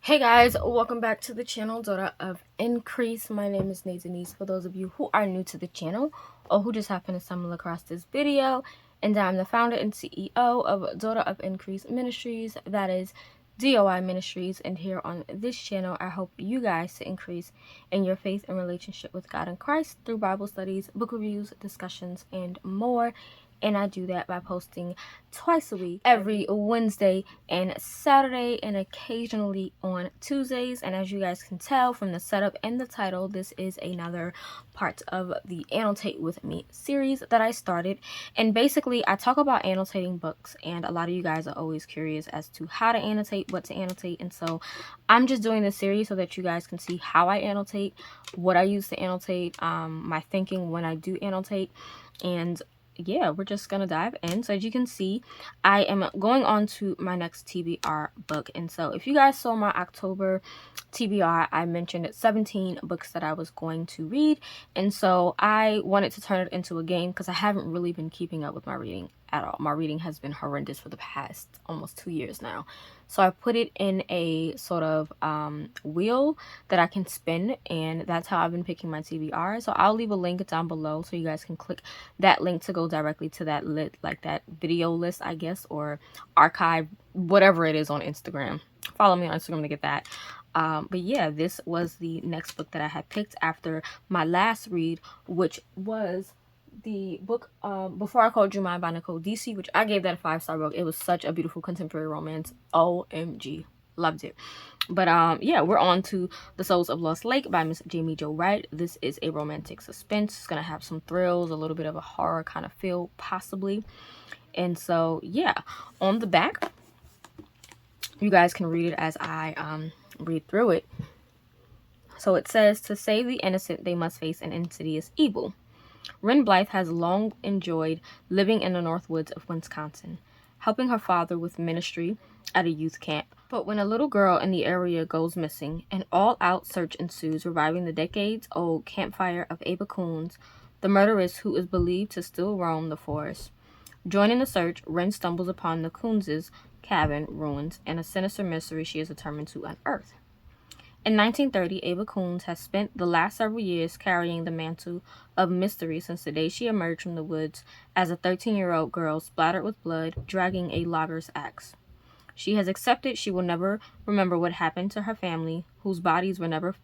Hey guys, welcome back to the channel, Daughter of Increase. My name is NayDenise. For those of you who are new to the channel or who just happen to stumble across this video, and I'm the founder and CEO of Daughter of Increase Ministries, that is DOI Ministries. And here on this channel, I hope you guys to increase in your faith and relationship with God and Christ through Bible studies, book reviews, discussions, and more. And I do that by posting twice a week, every Wednesday and Saturday, and occasionally on Tuesdays. And as you guys can tell from the setup and the title, this is another part of the Annotate with Me series that I started. And basically, I talk about annotating books, and a lot of you guys are always curious as to how to annotate, what to annotate. And so I'm just doing this series so that you guys can see how I annotate, what I use to annotate, my thinking when I do annotate. And yeah, we're just gonna dive in. So as you can see, I am going on to my next TBR book. And so if you guys saw my October TBR, I mentioned 17 books that I was going to read. And so I wanted to turn it into a game because I haven't really been keeping up with my reading at all. My reading has been horrendous for the past almost 2 years now. So I put it in a sort of wheel that I can spin, and that's how I've been picking my TBR. So I'll leave a link down below so you guys can click that link to go directly to that that video list, I guess, or archive, whatever it is on Instagram. Follow me on Instagram to get that. But yeah, this was the next book that I had picked after my last read, which was the book Before I Called You Mine by Nicole DC, which I gave that a 5-star book. It was such a beautiful contemporary romance. OMG, loved it. But yeah, we're on to The Souls of Lost Lake by Miss Jaime Jo Wright. This is a romantic suspense. It's gonna have some thrills, a little bit of a horror kind of feel, possibly. And so yeah, on the back, you guys can read it as I read through it. So it says, to save the innocent, they must face an insidious evil. Wren Blythe has long enjoyed living in the North Woods of Wisconsin, helping her father with ministry at a youth camp. But when a little girl in the area goes missing, an all-out search ensues, reviving the decades-old campfire of Ava Coons, the murderess who is believed to still roam the forest. Joining the search, Wren stumbles upon the Coons' cabin ruins and a sinister mystery she is determined to unearth. In 1930, Ava Coons has spent the last several years carrying the mantle of mystery since the day she emerged from the woods as a 13-year-old girl splattered with blood, dragging a logger's axe. She has accepted she will never remember what happened to her family, whose bodies were never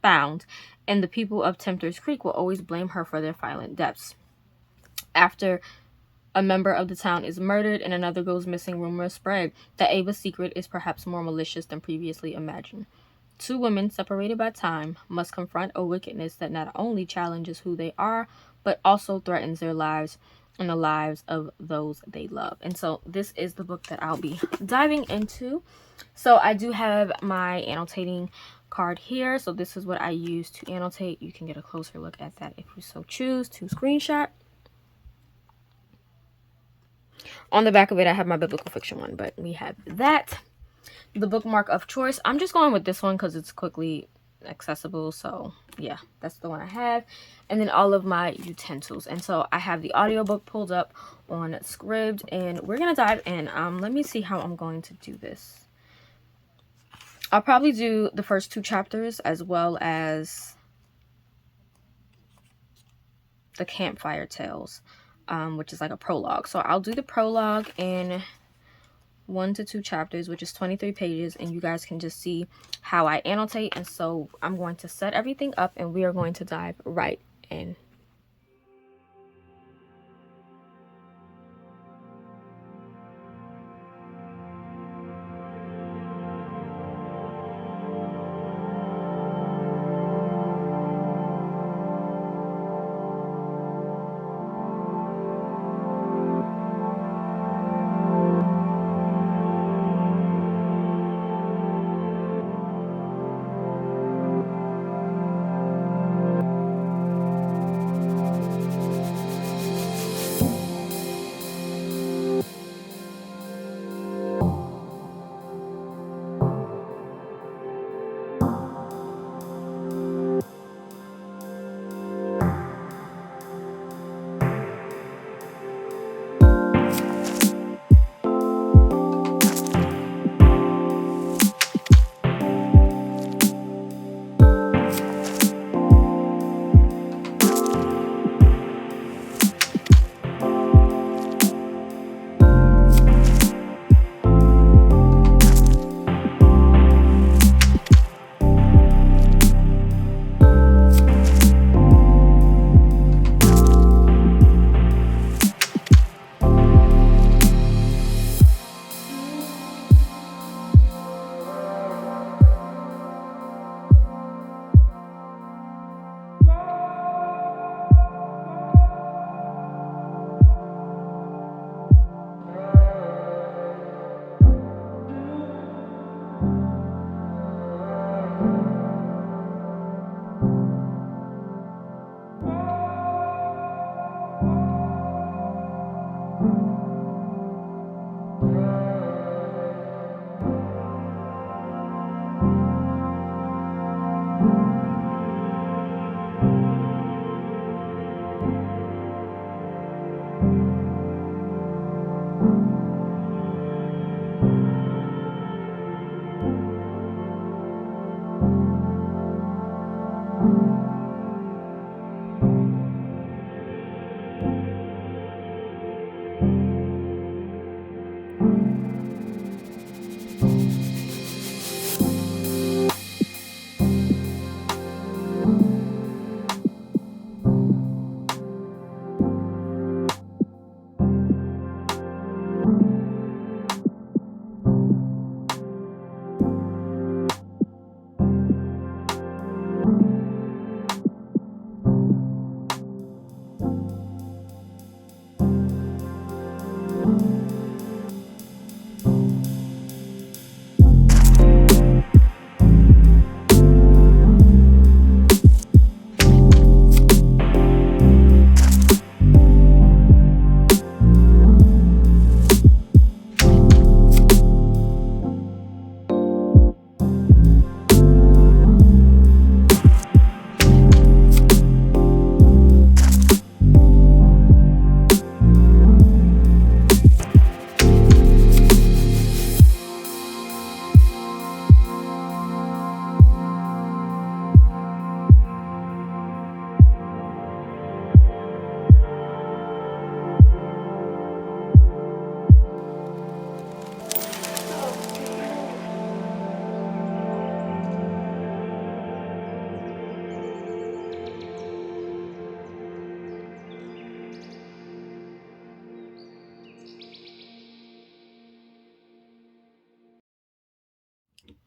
found, and the people of Tempter's Creek will always blame her for their violent deaths. After a member of the town is murdered and another goes missing, rumors spread that Ava's secret is perhaps more malicious than previously imagined. Two women, separated by time, must confront a wickedness that not only challenges who they are, but also threatens their lives and the lives of those they love. And so this is the book that I'll be diving into. So I do have my annotating card here. So this is what I use to annotate. You can get a closer look at that if you so choose to screenshot. On the back of it, I have my biblical fiction one, but we have that. The bookmark of choice, I'm just going with this one because it's quickly accessible. So yeah, that's the one I have. And then all of my utensils. And so I have the audiobook pulled up on Scribd, and we're gonna dive in. Let me see how I'm going to do this. I'll probably do the first 2 chapters as well as the Campfire Tales, which is like a prologue. So I'll do the prologue in 1 to 2 chapters, which is 23 pages, and you guys can just see how I annotate. And so I'm going to set everything up and we are going to dive right in.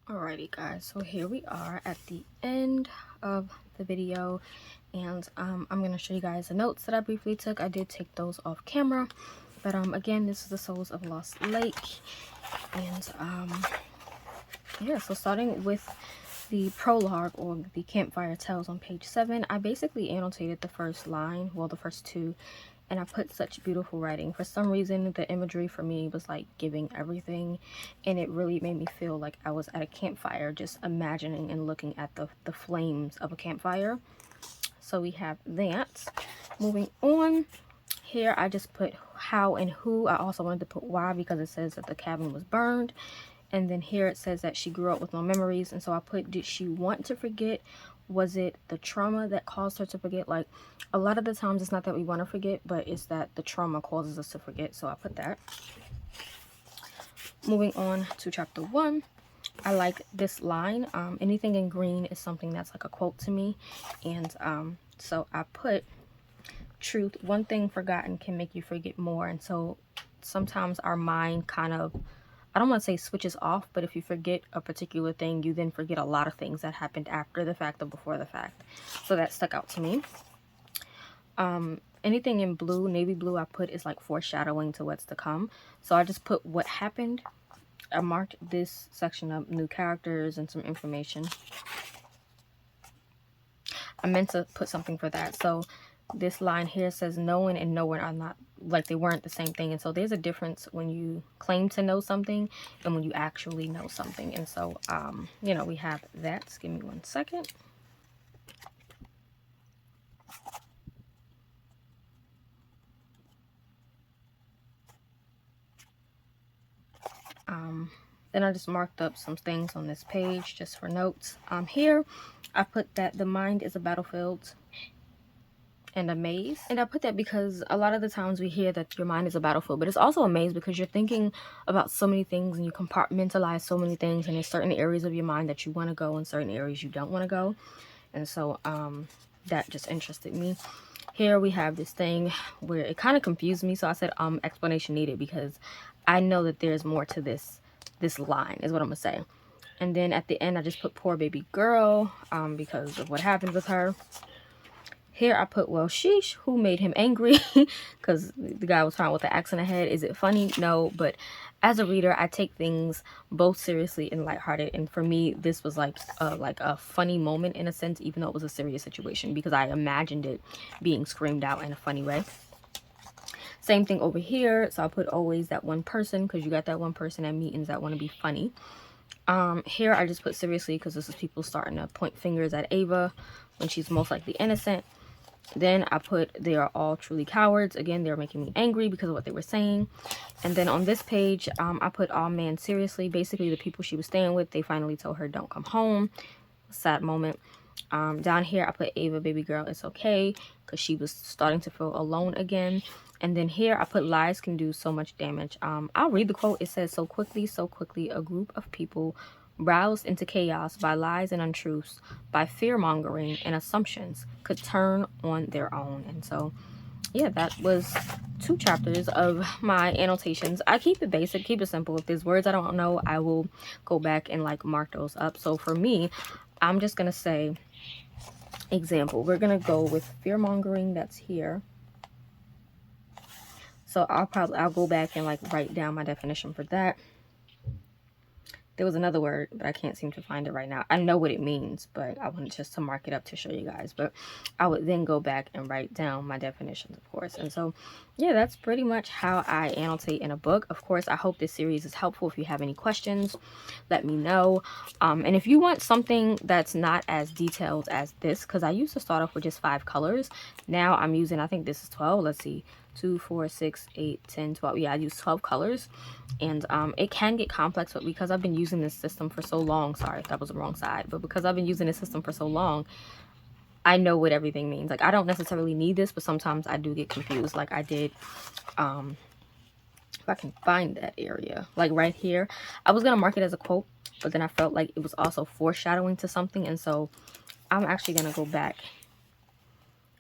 Alrighty guys, so here we are at the end of the video, and I'm going to show you guys the notes that I briefly took. I did take those off camera, but again, this is the Souls of Lost Lake, and yeah, so starting with the prologue, or the campfire tales on page 7, I basically annotated the first line, well the first two, and I put such beautiful writing. For some reason, the imagery for me was like giving everything, and it really made me feel like I was at a campfire, just imagining and looking at the flames of a campfire. So we have that. Moving on, here I just put how and who. I also wanted to put why because it says that the cabin was burned. And then here it says that she grew up with no memories, and so I put, did she want to forget? Was it the trauma that caused her to forget? Like, a lot of the times it's not that we want to forget, but it's that the trauma causes us to forget, so I put that. Moving on to chapter 1, I like this line. Anything in green is something that's like a quote to me, and so I put, truth, one thing forgotten can make you forget more. And so sometimes our mind kind of, I don't want to say switches off, but if you forget a particular thing, you then forget a lot of things that happened after the fact or before the fact. So that stuck out to me. Anything in blue, navy blue, I put is like foreshadowing to what's to come. So I just put what happened. I marked this section up, new characters and some information. I meant to put something for that. So this line here says knowing and knowing are not, like, they weren't the same thing. And so there's a difference when you claim to know something and when you actually know something. And so you know, we have that. Just give me 1 second. Then I just marked up some things on this page just for notes. Here I put that the mind is a battlefield and a maze. And I put that because a lot of the times we hear that your mind is a battlefield, but it's also a maze because you're thinking about so many things and you compartmentalize so many things, and there's certain areas of your mind that you want to go and certain areas you don't want to go. And so that just interested me. Here we have this thing where it kind of confused me, so I said explanation needed, because I know that there's more to this line is what I'm gonna say. And then at the end I just put poor baby girl because of what happened with her. Here I put, well, sheesh, who made him angry? Because the guy was found with an axe in the head. Is it funny? No, but as a reader, I take things both seriously and lighthearted. And for me, this was like a funny moment in a sense, even though it was a serious situation, because I imagined it being screamed out in a funny way. Same thing over here. So I put always that one person, because you got that one person at meetings that want to be funny. Here I just put seriously because this is people starting to point fingers at Ava when she's most likely innocent. Then I put, they are all truly cowards. Again, they're making me angry because of what they were saying. And then on this page, I put, all man, seriously. Basically, the people she was staying with, they finally told her, don't come home. Sad moment. Down here, I put, Ava, baby girl, it's okay, because she was starting to feel alone again. And then here, I put, lies can do so much damage. I'll read the quote. It says, so quickly, a group of people roused into chaos by lies and untruths, by fear-mongering and assumptions, could turn on their own. And so, yeah, that was 2 chapters of my annotations. I keep it basic, keep it simple. If there's words I don't know, I will go back and like mark those up. So for me, I'm just gonna say, example, we're gonna go with fear-mongering. That's here. So I'll go back and like write down my definition for that. There was another word, but I can't seem to find it right now. I know what it means, but I wanted just to mark it up to show you guys. But I would then go back and write down my definitions, of course. And so, yeah, that's pretty much how I annotate in a book. Of course, I hope this series is helpful. If you have any questions, let me know. And if you want something that's not as detailed as this, because I used to start off with just 5 colors. Now I'm using, I think this is 12. Let's see. 2, 4, 6, 8, 10, 12. Yeah, I use 12 colors, and it can get complex, but because I've been using this system for so long, sorry, that was the wrong side, but because I've been using this system for so long, I know what everything means. Like, I don't necessarily need this, but sometimes I do get confused, like I did, if I can find that area, like right here. I was gonna mark it as a quote, but then I felt like it was also foreshadowing to something, and so I'm actually gonna go back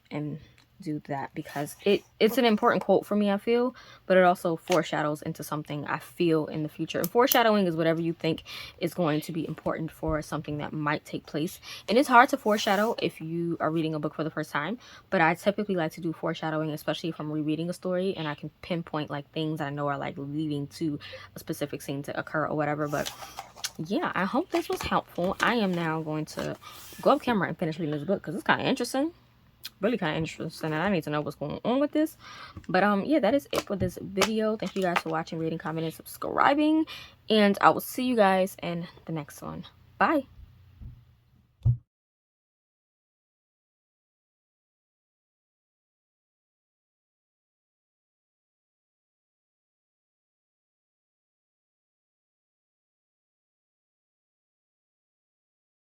and do that because it's an important quote for me, I feel, but it also foreshadows into something I feel in the future. And foreshadowing is whatever you think is going to be important for something that might take place. And it's hard to foreshadow if you are reading a book for the first time, but I typically like to do foreshadowing, especially if I'm rereading a story and I can pinpoint like things that I know are like leading to a specific scene to occur or whatever. But yeah, I hope this was helpful. I am now going to go off camera and finish reading this book because it's kind of interesting. Really kind of interesting, and I need to know what's going on with this. But yeah, that is it for this video. Thank you guys for watching, rating, commenting, subscribing, and I will see you guys in the next one. Bye.